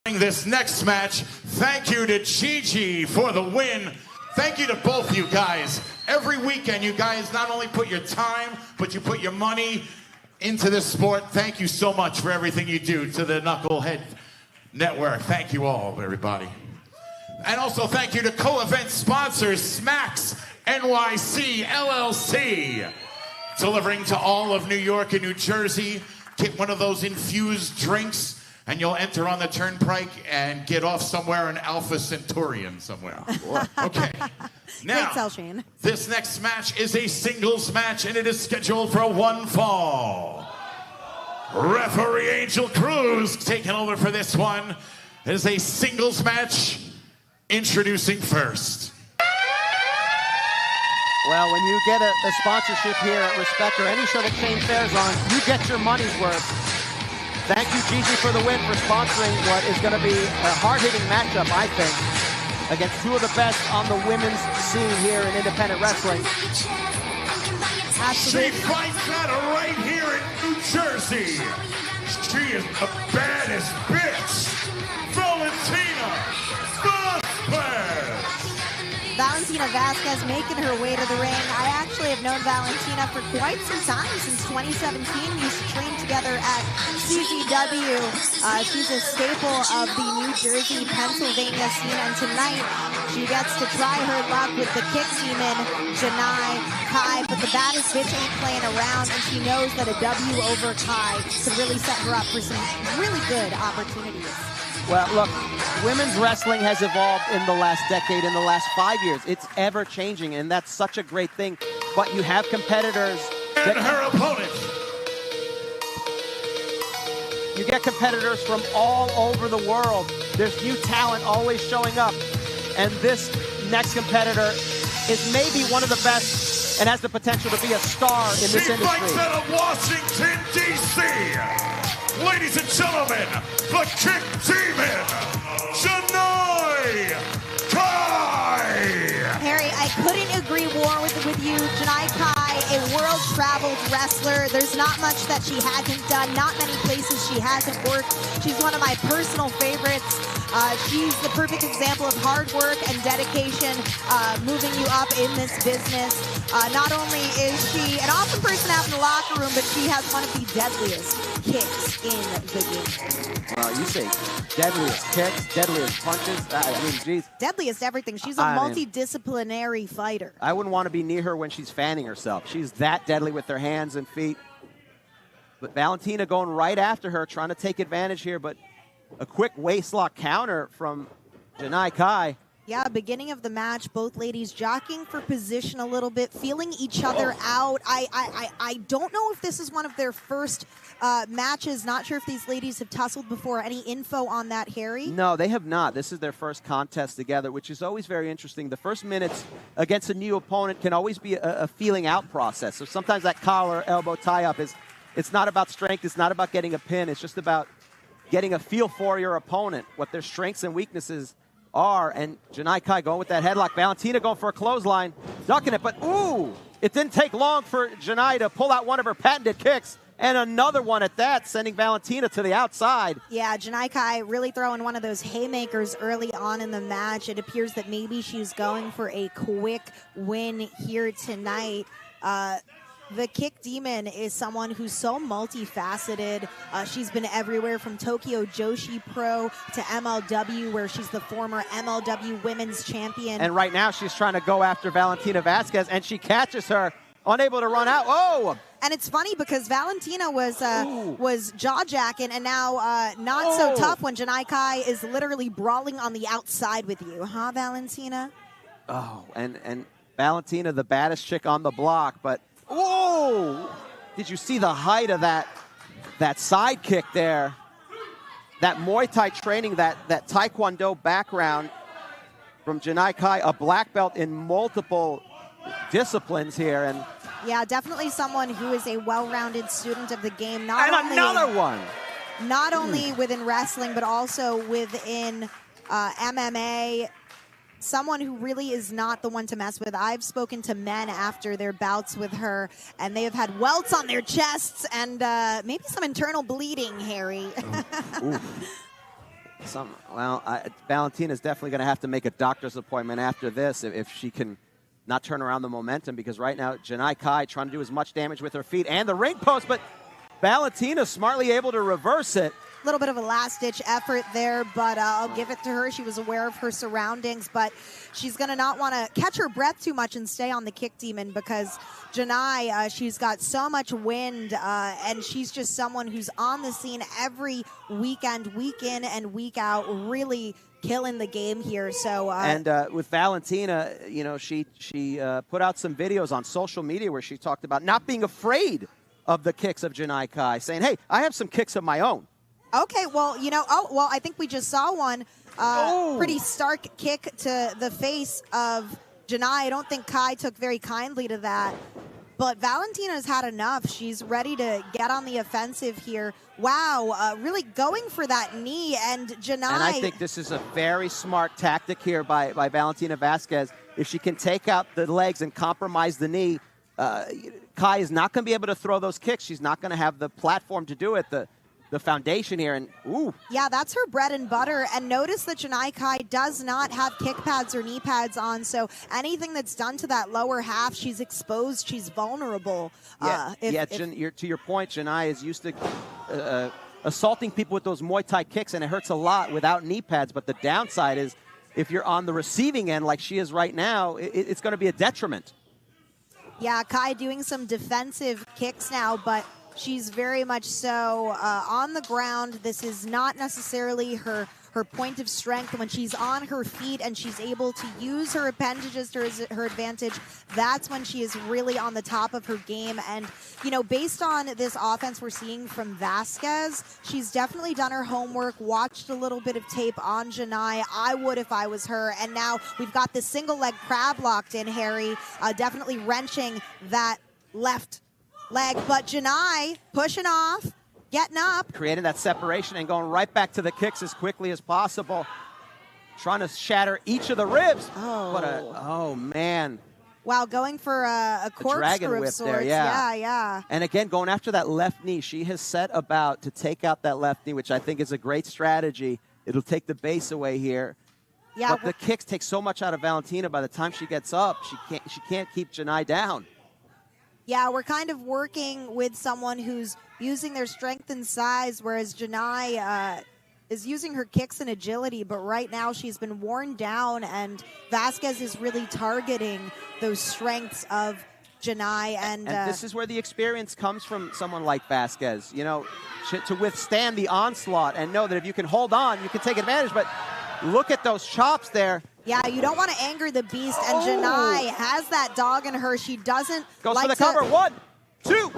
This next match, thank you to Gigi for the win. Thank you to both you guys. Every weekend, you guys not only put your time, but you put your money into this sport. Thank you so much for everything you do to the Knucklehead Network. Thank you all, everybody. And also thank you to co-event sponsors, Smacks NYC LLC, delivering to all of New York and New Jersey. Get one of those infused drinks, and you'll enter on the turnpike and get off somewhere in Alpha Centaurian somewhere. Okay. Now, this next match is a singles match, and it is scheduled for one fall. Referee Angel Cruz taking over for this one. It is a singles match. Introducing first. Well, when you get a sponsorship here at Respect or any show that Shane Fair's on, you get your money's worth. Thank you, Gigi, for the win, for sponsoring what is going to be a hard-hitting matchup, I think, against two of the best on the women's scene here in independent wrestling. She fights out of right here in New Jersey. She is the baddest bitch, Valentina Vazquez. Valentina Vazquez making her way to the ring. I actually have known Valentina for quite some time, since 2017. We used to train together at CZW. She's a staple of the New Jersey, Pennsylvania scene, and tonight she gets to try her luck with the kick demon, Janai Kai. But the baddest bitch ain't playing around, and she knows that a W over Kai could really set her up for some really good opportunities. Well, look, women's wrestling has evolved in the last decade, in the last 5 years. It's ever changing, and that's such a great thing. But you have competitors. And her opponent. You get competitors from all over the world. There's new talent always showing up. And this next competitor is maybe one of the best and has the potential to be a star in this industry. She fights out of Washington, D.C. Ladies and gentlemen, the kick demon, Janai Kai! Harry, I couldn't agree more with you. Janai Kai, a world-traveled wrestler. There's not much that she hasn't done, not many places she hasn't worked. She's one of my personal favorites. She's the perfect example of hard work and dedication, moving you up in this business. Not only is she an awesome person to have in the locker room, but she has one of the deadliest kicks in the game. You say deadliest kicks, deadliest punches. I mean, geez. Deadliest everything. She's a multidisciplinary fighter. I wouldn't want to be near her when she's fanning herself. She's that deadly with her hands and feet. But Valentina going right after her, trying to take advantage here, but a quick waistlock counter from Janai Kai. Yeah, beginning of the match, both ladies jockeying for position a little bit, feeling each other out. I don't know if this is one of their first matches. Not sure if these ladies have tussled before. Any info on that, Harry? No, they have not. This is their first contest together, which is always very interesting. The first minutes against a new opponent can always be a feeling out process. So sometimes that collar, elbow tie-up it's not about strength. It's not about getting a pin. It's just about getting a feel for your opponent, what their strengths and weaknesses are. And Janai Kai going with that headlock. Valentina going for a clothesline, ducking it, but ooh, it didn't take long for Janai to pull out one of her patented kicks, and another one at that, sending Valentina to the outside. Yeah, Janai Kai really throwing one of those haymakers early on in the match. It appears that maybe she's going for a quick win here tonight. The Kick Demon is someone who's so multifaceted. She's been everywhere from Tokyo Joshi Pro to MLW, where she's the former MLW Women's Champion. And right now she's trying to go after Valentina Vazquez, and she catches her, unable to run out. Oh! And it's funny because Valentina was jaw-jacking, and now not so tough when Janai Kai is literally brawling on the outside with you. Huh, Valentina? Oh, and Valentina, the baddest chick on the block, but oh! Did you see the height of that side kick there? That Muay Thai training, that Taekwondo background from Janai Kai, a black belt in multiple disciplines here. And yeah, definitely someone who is a well-rounded student of the game. Another one! Not only within wrestling, but also within MMA. Someone who really is not the one to mess with. I've spoken to men after their bouts with her, and they have had welts on their chests and maybe some internal bleeding, Harry. Valentina's definitely going to have to make a doctor's appointment after this if she can not turn around the momentum, because right now Janai Kai trying to do as much damage with her feet and the ring post, but Valentina smartly able to reverse it. A little bit of a last-ditch effort there, but I'll give it to her. She was aware of her surroundings, but she's going to not want to catch her breath too much and stay on the kick demon, because Janai, she's got so much wind, and she's just someone who's on the scene every weekend, week in and week out, really killing the game here. So and with Valentina, you know, she put out some videos on social media where she talked about not being afraid of the kicks of Janai Kai, saying, hey, I have some kicks of my own. Okay, well, you know, I think we just saw one pretty stark kick to the face of Janai. I don't think Kai took very kindly to that, but Valentina's had enough. She's ready to get on the offensive here. Wow, really going for that knee, and Janai. And I think this is a very smart tactic here by Valentina Vazquez. If she can take out the legs and compromise the knee, Kai is not going to be able to throw those kicks. She's not going to have the platform to do it. The foundation here, and ooh. Yeah, that's her bread and butter. And notice that Janai Kai does not have kick pads or knee pads on, so anything that's done to that lower half, she's exposed, she's vulnerable. Yeah, to your point, Janai is used to assaulting people with those Muay Thai kicks, and it hurts a lot without knee pads, but the downside is if you're on the receiving end like she is right now, it's going to be a detriment. Yeah, Kai doing some defensive kicks now, but she's very much so on the ground. This is not necessarily her point of strength. When she's on her feet and she's able to use her appendages to her advantage, that's when she is really on the top of her game. And, you know, based on this offense we're seeing from Vasquez, she's definitely done her homework, watched a little bit of tape on Janai. I would if I was her. And now we've got the single leg crab locked in, Harry, definitely wrenching that left leg, but Janai pushing off, getting up. Creating that separation and going right back to the kicks as quickly as possible. Trying to shatter each of the ribs. Oh man. Wow, going for a corkscrew of sorts. There, yeah. Yeah. And again, going after that left knee. She has set about to take out that left knee, which I think is a great strategy. It'll take the base away here. Yeah. But the kicks take so much out of Valentina. By the time she gets up, she can't keep Janai down. Yeah, we're kind of working with someone who's using their strength and size, whereas Janai is using her kicks and agility, but right now she's been worn down, and Vasquez is really targeting those strengths of Janai. And this is where the experience comes from someone like Vasquez, you know, to withstand the onslaught and know that if you can hold on, you can take advantage. But look at those chops there. Yeah, you don't want to anger the beast, and Janai has that dog in her. She doesn't goes like for the cover. 1, 2.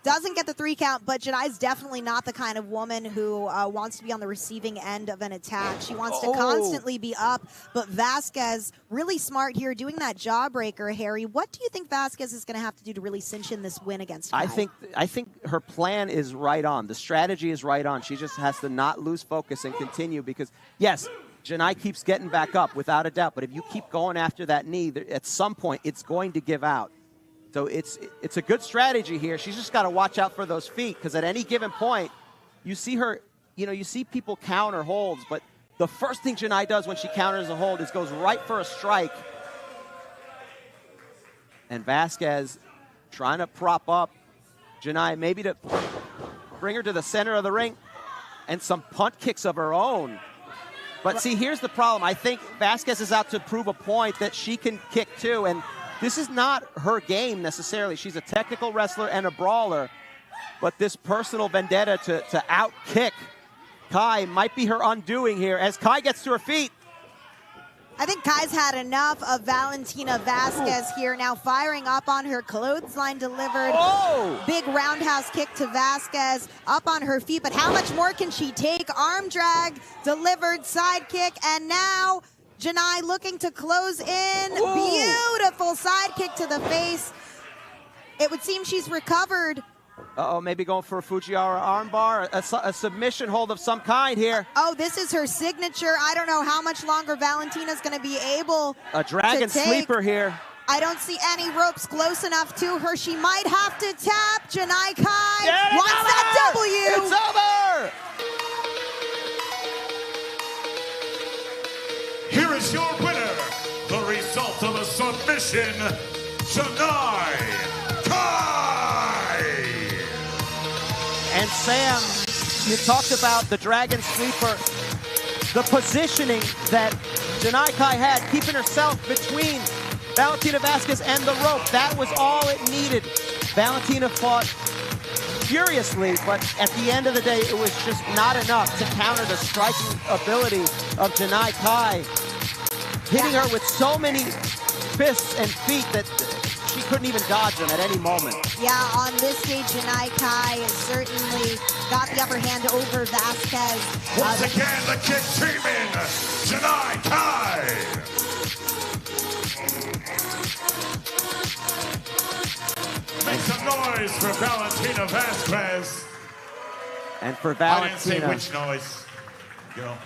Doesn't get the 3 count, but Janai's definitely not the kind of woman who wants to be on the receiving end of an attack. She wants to constantly be up, but Vasquez, really smart here, doing that jawbreaker, Harry. What do you think Vasquez is going to have to do to really cinch in this win against Kai? I think her plan is right on. The strategy is right on. She just has to not lose focus and continue, because, yes, Janai keeps getting back up, without a doubt. But if you keep going after that knee, at some point, it's going to give out. So it's a good strategy here. She's just got to watch out for those feet, because at any given point, you see her, you know, you see people counter holds, but the first thing Janai does when she counters a hold is goes right for a strike. And Vasquez trying to prop up Janai, maybe to bring her to the center of the ring, and some punt kicks of her own. But see, here's the problem. I think Vasquez is out to prove a point that she can kick too, and this is not her game necessarily. She's a technical wrestler and a brawler, but this personal vendetta to out-kick Kai might be her undoing here as Kai gets to her feet. I think Kai's had enough of Valentina Vazquez here, now firing up on her clothesline delivered. Big roundhouse kick to Vasquez, up on her feet, but how much more can she take? Arm drag, delivered, side kick, and now Janai looking to close in. Beautiful side kick to the face. It would seem she's recovered. Maybe going for a Fujiwara armbar, a submission hold of some kind here. Oh, this is her signature. I don't know how much longer Valentina's going to be able a dragon to take. Sleeper here. I don't see any ropes close enough to her. She might have to tap. Janai Kai wants that W. It's over! is your winner, the result of a submission, Janai Kai. And Sam, you talked about the Dragon Sleeper, the positioning that Janai Kai had, keeping herself between Valentina Vazquez and the rope. That was all it needed. Valentina fought furiously, but at the end of the day, it was just not enough to counter the striking ability of Janai Kai, hitting her with so many fists and feet that she couldn't even dodge them at any moment. Yeah, on this stage, Janai Kai certainly got the upper hand over Vasquez. Once again, the kick teaming, Janai Kai. Make some noise for Valentina Vazquez. And for Valentina, I didn't say which noise, girl.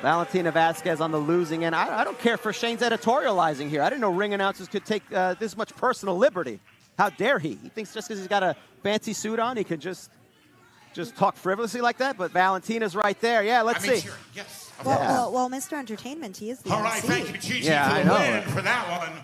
Valentina Vazquez on the losing end. I don't care for Shane's editorializing here. I didn't know ring announcers could take this much personal liberty. How dare he? He thinks just because he's got a fancy suit on, he can just talk frivolously like that. But Valentina's right there. Yeah, let's see. Sure. Yes. Well, Mr. Entertainment, he is the All right, MC. thank you, Gigi, Yeah, for I the know. win for that one.